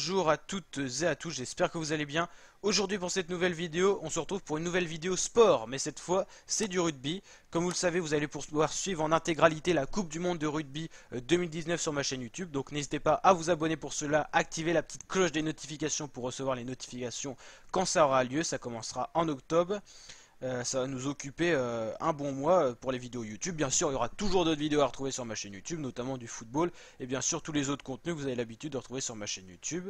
Bonjour à toutes et à tous, j'espère que vous allez bien. Aujourd'hui pour cette nouvelle vidéo, on se retrouve pour une nouvelle vidéo sport, mais cette fois c'est du rugby. Comme vous le savez, vous allez pouvoir suivre en intégralité la Coupe du Monde de rugby 2019 sur ma chaîne YouTube. Donc n'hésitez pas à vous abonner pour cela, activer la petite cloche des notifications pour recevoir les notifications quand ça aura lieu. Ça commencera en octobre. Ça va nous occuper un bon mois pour les vidéos YouTube. Bien sûr, il y aura toujours d'autres vidéos à retrouver sur ma chaîne YouTube, notamment du football, et bien sûr tous les autres contenus que vous avez l'habitude de retrouver sur ma chaîne YouTube.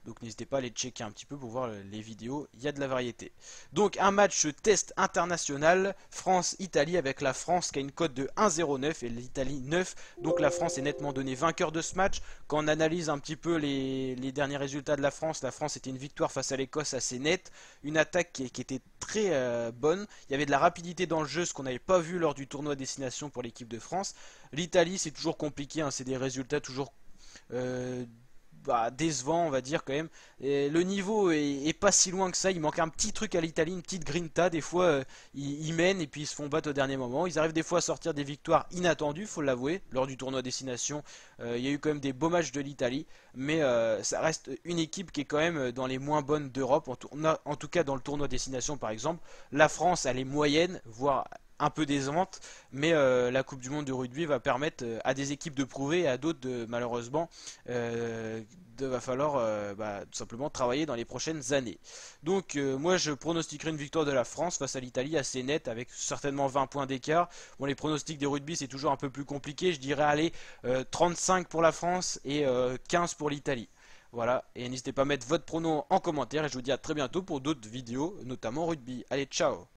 Donc n'hésitez pas à les checker un petit peu pour voir les vidéos, il y a de la variété. Donc un match test international, France-Italie, avec la France qui a une cote de 1,09 et l'Italie 9. Donc la France est nettement donnée vainqueur de ce match. Quand on analyse un petit peu les derniers résultats de la France était une victoire face à l'Écosse assez nette, une attaque qui était très bonne. Il y avait de la rapidité dans le jeu, ce qu'on n'avait pas vu lors du tournoi destination pour l'équipe de France. L'Italie, c'est toujours compliqué, hein, c'est des résultats toujours euh, décevants, on va dire quand même. Et le niveau est pas si loin que ça, il manque un petit truc à l'Italie, une petite grinta. Des fois, ils mènent et puis ils se font battre au dernier moment. Ils arrivent des fois à sortir des victoires inattendues, faut l'avouer. Lors du tournoi destination, il y a eu quand même des beaux matchs de l'Italie, mais ça reste une équipe qui est quand même dans les moins bonnes d'Europe, en tout cas dans le tournoi destination par exemple. La France, elle est moyenne, voire un peu décevante, mais la Coupe du Monde de rugby va permettre à des équipes de prouver et à d'autres malheureusement va falloir tout simplement travailler dans les prochaines années. Donc moi je pronostiquerai une victoire de la France face à l'Italie assez nette avec certainement 20 points d'écart. Bon, les pronostics des rugby c'est toujours un peu plus compliqué, je dirais allez 35 pour la France et 15 pour l'Italie. Voilà, et n'hésitez pas à mettre votre prono en commentaire et je vous dis à très bientôt pour d'autres vidéos, notamment rugby. Allez, ciao!